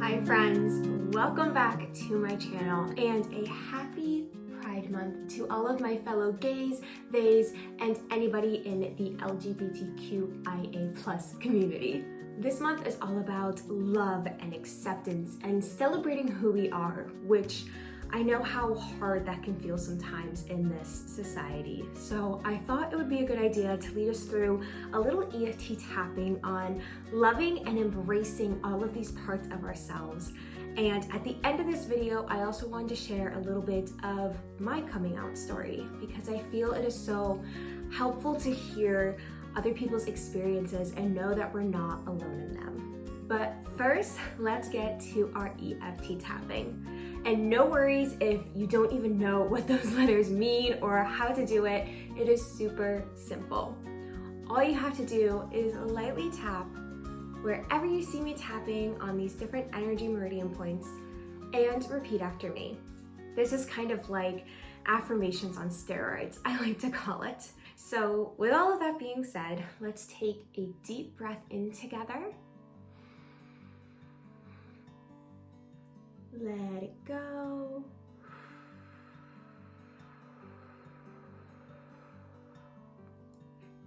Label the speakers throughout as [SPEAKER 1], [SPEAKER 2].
[SPEAKER 1] Hi friends, welcome back to my channel and a happy Pride Month to all of my fellow gays, theys, and anybody in the LGBTQIA+ community. This month is all about love and acceptance and celebrating who we are, which I know how hard that can feel sometimes in this society. So I thought it would be a good idea to lead us through a little EFT tapping on loving and embracing all of these parts of ourselves. And at the end of this video, I also wanted to share a little bit of my coming out story because I feel it is so helpful to hear other people's experiences and know that we're not alone in them. But first, let's get to our EFT tapping. And no worries if you don't even know what those letters mean or how to do it. It is super simple. All you have to do is lightly tap wherever you see me tapping on these different energy meridian points and repeat after me. This is kind of like affirmations on steroids, I like to call it. So with all of that being said, let's take a deep breath in together. Let it go.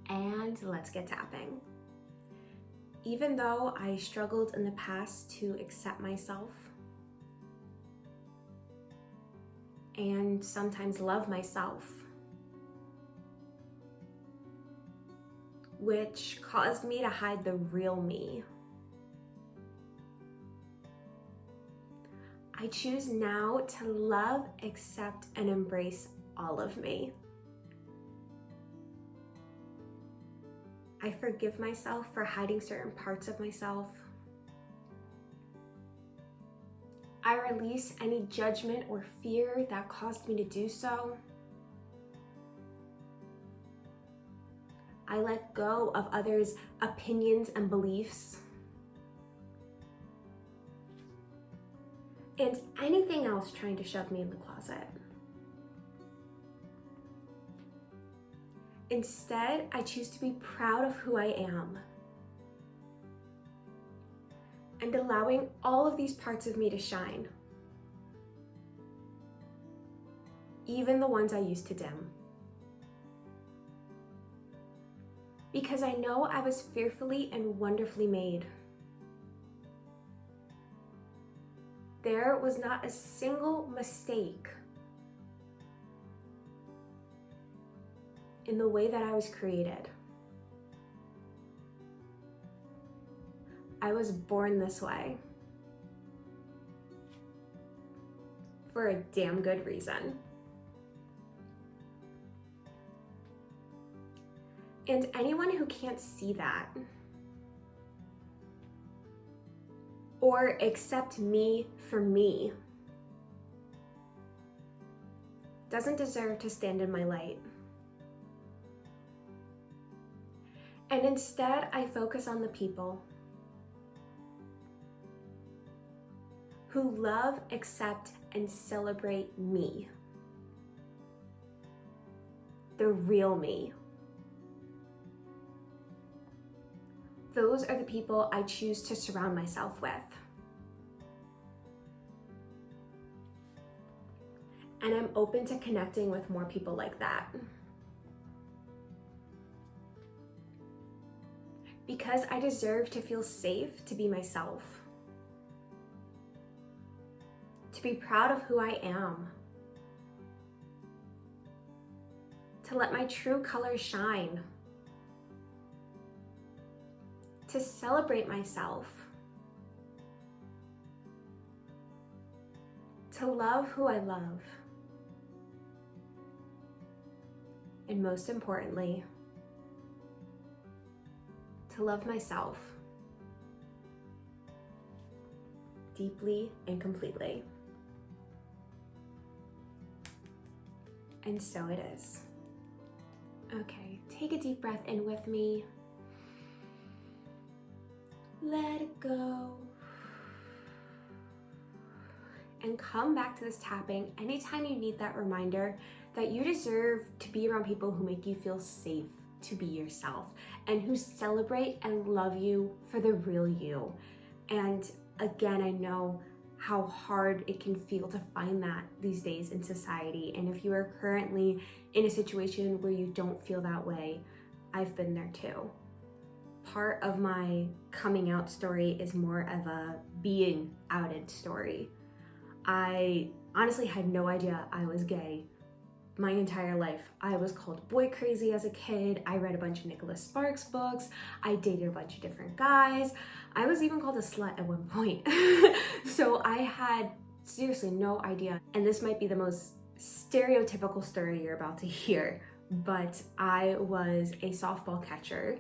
[SPEAKER 1] And let's get tapping. Even though I struggled in the past to accept myself and sometimes love myself, which caused me to hide the real me, I choose now to love, accept, and embrace all of me. I forgive myself for hiding certain parts of myself. I release any judgment or fear that caused me to do so. I let go of others' opinions and beliefs. And anything else trying to shove me in the closet. Instead, I choose to be proud of who I am and allowing all of these parts of me to shine, even the ones I used to dim. Because I know I was fearfully and wonderfully made. There was not a single mistake in the way that I was created. I was born this way for a damn good reason. And anyone who can't see that or accept me for me doesn't deserve to stand in my light. And instead, I focus on the people who love, accept, and celebrate me, the real me. Those are the people I choose to surround myself with. And I'm open to connecting with more people like that. Because I deserve to feel safe to be myself. To be proud of who I am. To let my true colors shine. To celebrate myself, to love who I love, and most importantly, to love myself deeply and completely. And so it is. Okay, take a deep breath in with me. Let it go. And come back to this tapping anytime you need that reminder that you deserve to be around people who make you feel safe to be yourself and who celebrate and love you for the real you. And again, I know how hard it can feel to find that these days in society. And if you are currently in a situation where you don't feel that way, I've been there too. Part of my coming out story is more of a being outed story. I honestly had no idea I was gay my entire life. I was called boy crazy as a kid. I read a bunch of Nicholas Sparks books. I dated a bunch of different guys. I was even called a slut at one point. So I had seriously no idea. And this might be the most stereotypical story you're about to hear, but I was a softball catcher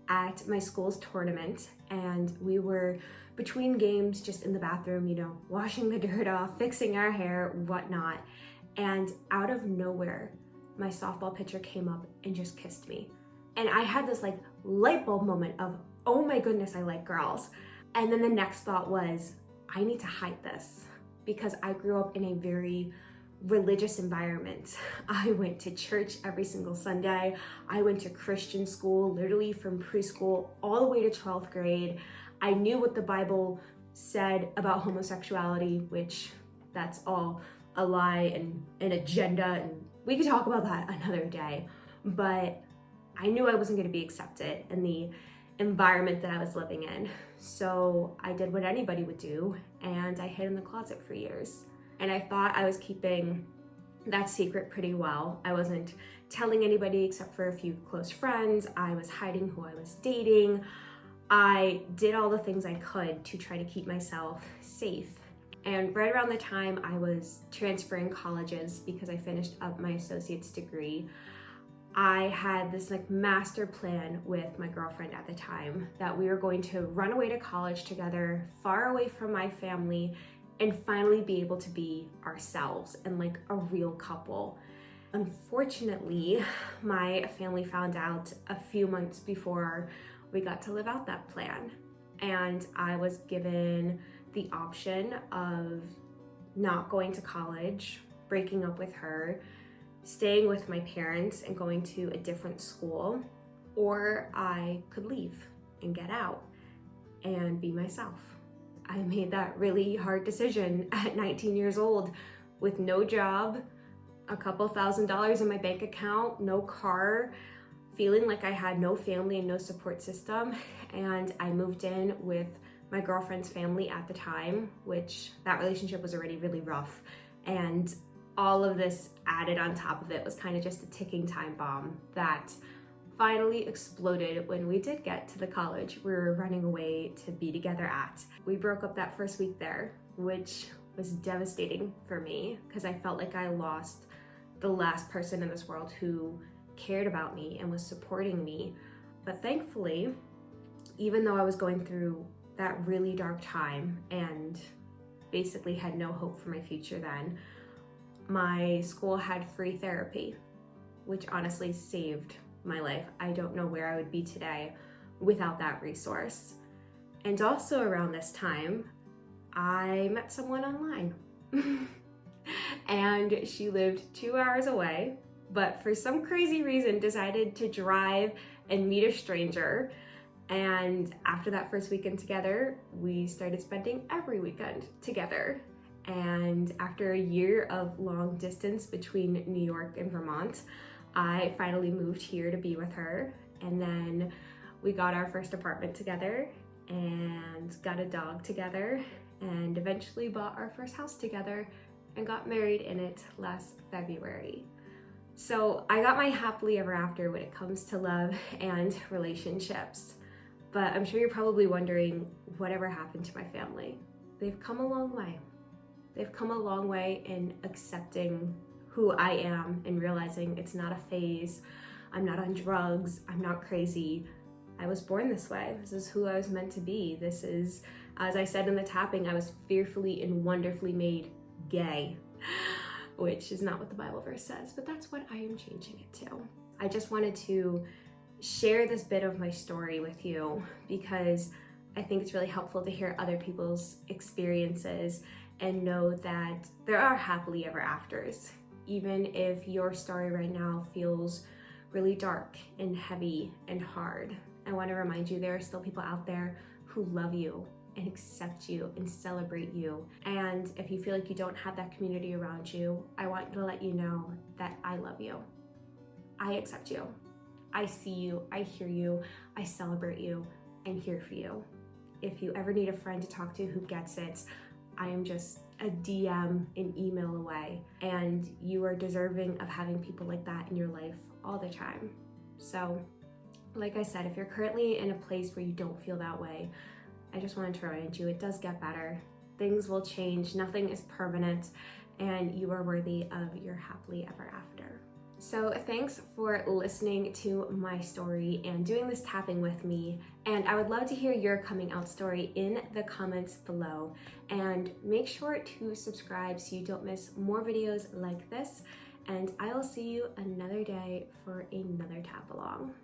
[SPEAKER 1] at my school's tournament, and we were between games just in the bathroom, washing the dirt off, fixing our hair, whatnot. And out of nowhere, my softball pitcher came up and just kissed me. And I had this light bulb moment of, oh my goodness, I like girls. And then the next thought was, I need to hide this, because I grew up in a very religious environment. I went to church every single Sunday. I went to Christian school, literally from preschool all the way to 12th grade. I knew what the Bible said about homosexuality, which that's all a lie and an agenda, and we could talk about that another day. But I knew I wasn't going to be accepted in the environment that I was living in. So I did what anybody would do, and I hid in the closet for years. And I thought I was keeping that secret pretty well. I wasn't telling anybody except for a few close friends. I was hiding who I was dating. I did all the things I could to try to keep myself safe. And right around the time I was transferring colleges because I finished up my associate's degree, I had this master plan with my girlfriend at the time that we were going to run away to college together, far away from my family, and finally be able to be ourselves and a real couple. Unfortunately, my family found out a few months before we got to live out that plan. And I was given the option of not going to college, breaking up with her, staying with my parents and going to a different school, or I could leave and get out and be myself. I made that really hard decision at 19 years old with no job, a couple $1,000s in my bank account, no car, feeling like I had no family and no support system. And I moved in with my girlfriend's family at the time, which that relationship was already really rough. And all of this added on top of it was kind of just a ticking time bomb that finally exploded when we did get to the college we were running away to be together at. We broke up that first week there, which was devastating for me because I felt like I lost the last person in this world who cared about me and was supporting me. But thankfully, even though I was going through that really dark time and basically had no hope for my future then, my school had free therapy, which honestly saved my life. I don't know where I would be today without that resource. And also around this time, I met someone online. And she lived 2 hours away, but for some crazy reason decided to drive and meet a stranger. And after that first weekend together, we started spending every weekend together. And after a year of long distance between New York and Vermont, I finally moved here to be with her. And then we got our first apartment together and got a dog together and eventually bought our first house together and got married in it last February. So I got my happily ever after when it comes to love and relationships. But I'm sure you're probably wondering whatever happened to my family. They've come a long way. They've come a long way in accepting who I am and realizing it's not a phase. I'm not on drugs. I'm not crazy. I was born this way. This is who I was meant to be. This is, as I said in the tapping, I was fearfully and wonderfully made gay, which is not what the Bible verse says, but that's what I am changing it to. I just wanted to share this bit of my story with you because I think it's really helpful to hear other people's experiences and know that there are happily ever afters. Even if your story right now feels really dark and heavy and hard, I want to remind you there are still people out there who love you and accept you and celebrate you. And if you feel like you don't have that community around you, I want to let you know that I love you. I accept you. I see you, I hear you, I celebrate you, I'm here for you. If you ever need a friend to talk to who gets it, I am just a DM, an email away, and you are deserving of having people like that in your life all the time. So, like I said, if you're currently in a place where you don't feel that way, I just wanted to remind you, it does get better. Things will change, nothing is permanent, and you are worthy of your happily ever after. So thanks for listening to my story and doing this tapping with me. And I would love to hear your coming out story in the comments below. And make sure to subscribe so you don't miss more videos like this. And I will see you another day for another tap along.